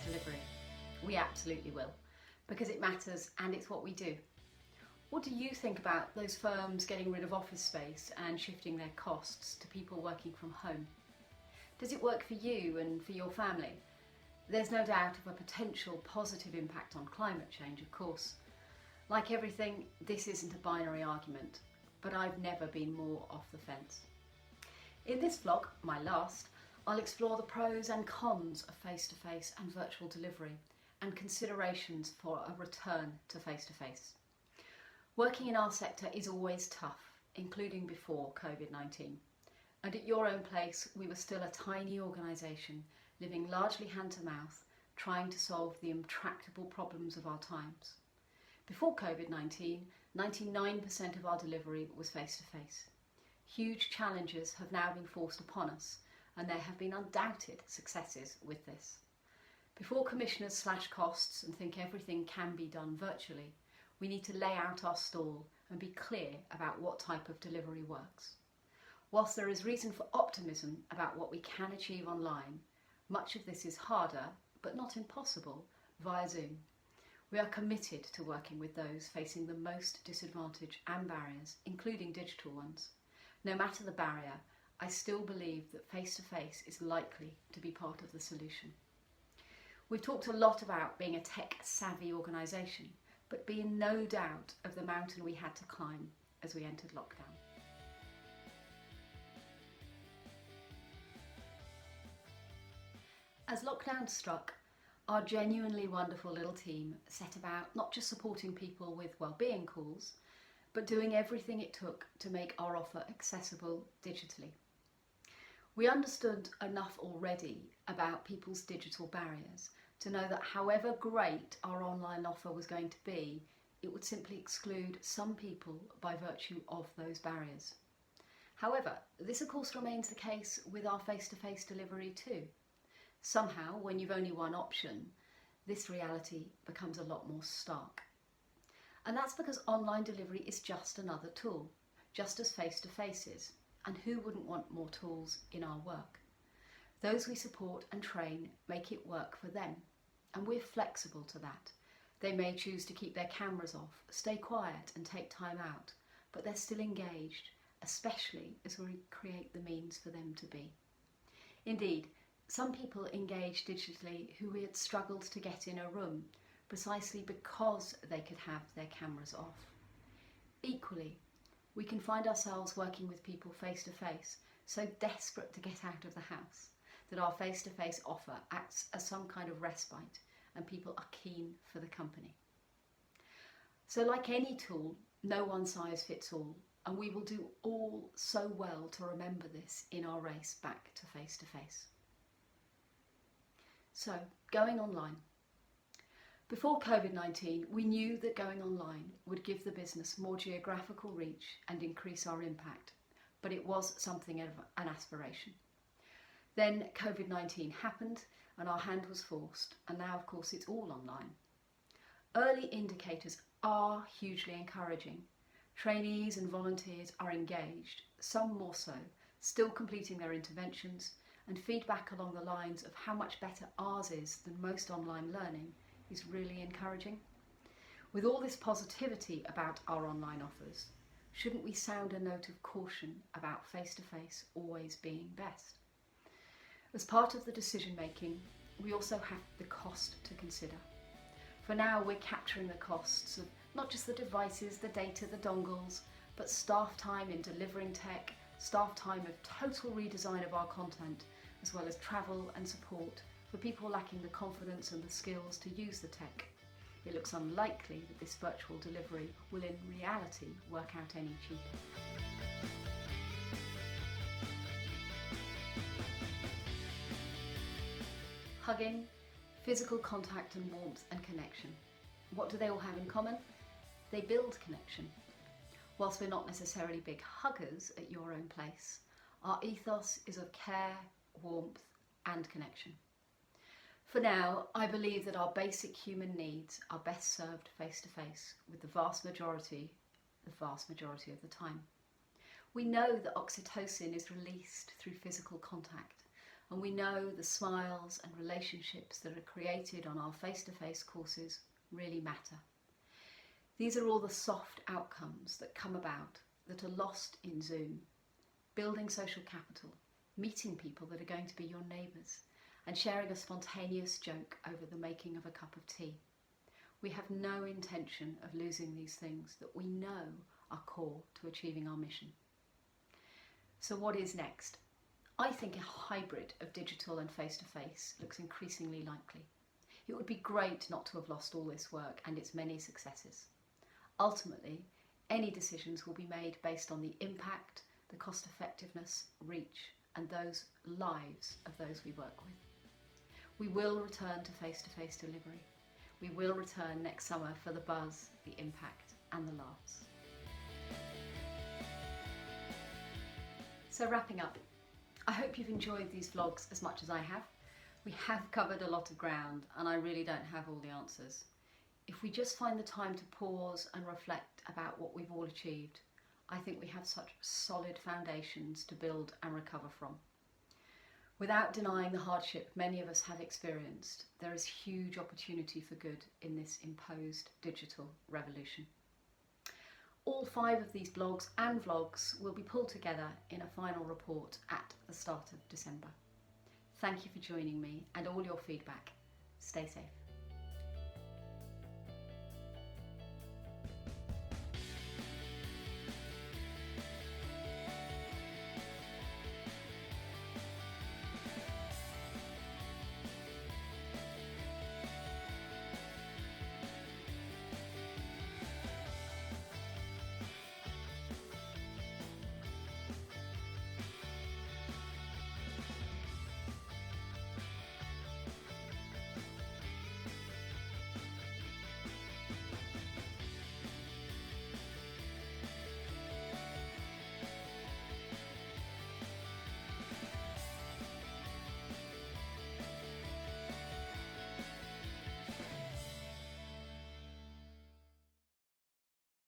delivery? We absolutely will, because it matters and it's what we do. What do you think about those firms getting rid of office space and shifting their costs to people working from home? Does it work for you and for your family? There's no doubt of a potential positive impact on climate change, of course. Like everything, this isn't a binary argument, but I've never been more off the fence. In this vlog, my last, I'll explore the pros and cons of face-to-face and virtual delivery and considerations for a return to face-to-face. Working in our sector is always tough, including before COVID-19. And at Your Own Place, we were still a tiny organisation, living largely hand-to-mouth, trying to solve the intractable problems of our times. Before COVID-19, 99% of our delivery was face-to-face. Huge challenges have now been forced upon us, and there have been undoubted successes with this. Before commissioners slash costs and think everything can be done virtually, we need to lay out our stall and be clear about what type of delivery works. Whilst there is reason for optimism about what we can achieve online, much of this is harder, but not impossible, via Zoom. We are committed to working with those facing the most disadvantage and barriers, including digital ones. No matter the barrier, I still believe that face-to-face is likely to be part of the solution. We've talked a lot about being a tech-savvy organisation, but be in no doubt of the mountain we had to climb as we entered lockdown. As lockdown struck, our genuinely wonderful little team set about not just supporting people with wellbeing calls, but doing everything it took to make our offer accessible digitally. We understood enough already about people's digital barriers to know that however great our online offer was going to be, it would simply exclude some people by virtue of those barriers. However, this of course remains the case with our face-to-face delivery too. Somehow, when you've only one option, this reality becomes a lot more stark. And that's because online delivery is just another tool, just as face-to-face is. And who wouldn't want more tools in our work? Those we support and train make it work for them, and we're flexible to that. They may choose to keep their cameras off, stay quiet and take time out, but they're still engaged, especially as we create the means for them to be. Indeed, some people engage digitally who we had struggled to get in a room, precisely because they could have their cameras off. Equally, we can find ourselves working with people face-to-face, so desperate to get out of the house, that our face-to-face offer acts as some kind of respite and people are keen for the company. So like any tool, no one size fits all, and we will do all so well to remember this in our race back to face-to-face. So, going online. Before COVID-19, we knew that going online would give the business more geographical reach and increase our impact, but it was something of an aspiration. Then COVID-19 happened and our hand was forced, and now of course it's all online. Early indicators are hugely encouraging. Trainees and volunteers are engaged, some more so, still completing their interventions, and feedback along the lines of how much better ours is than most online learning is really encouraging. With all this positivity about our online offers, shouldn't we sound a note of caution about face-to-face always being best? As part of the decision making, we also have the cost to consider. For now, we're capturing the costs of not just the devices, the data, the dongles, but staff time in delivering tech, staff time of total redesign of our content, as well as travel and support for people lacking the confidence and the skills to use the tech. It looks unlikely that this virtual delivery will in reality work out any cheaper. Hugging, physical contact and warmth and connection. What do they all have in common? They build connection. Whilst we're not necessarily big huggers at Your Own Place, our ethos is of care, warmth and connection. For now, I believe that our basic human needs are best served face-to-face with the vast majority of the time. We know that oxytocin is released through physical contact, And we know the smiles and relationships that are created on our face-to-face courses really matter. These are all the soft outcomes that come about that are lost in Zoom. Building social capital, meeting people that are going to be your neighbours, and sharing a spontaneous joke over the making of a cup of tea. We have no intention of losing these things that we know are core to achieving our mission. So what is next? I think a hybrid of digital and face-to-face looks increasingly likely. It would be great not to have lost all this work and its many successes. Ultimately, any decisions will be made based on the impact, the cost effectiveness, reach, and those lives of those we work with. We will return to face-to-face delivery. We will return next summer for the buzz, the impact, and the laughs. So wrapping up, I hope you've enjoyed these vlogs as much as I have. We have covered a lot of ground and I really don't have all the answers. If we just find the time to pause and reflect about what we've all achieved, I think we have such solid foundations to build and recover from. Without denying the hardship many of us have experienced, there is huge opportunity for good in this imposed digital revolution. All 5 of these blogs and vlogs will be pulled together in a final report at the start of December. Thank you for joining me and all your feedback. Stay safe.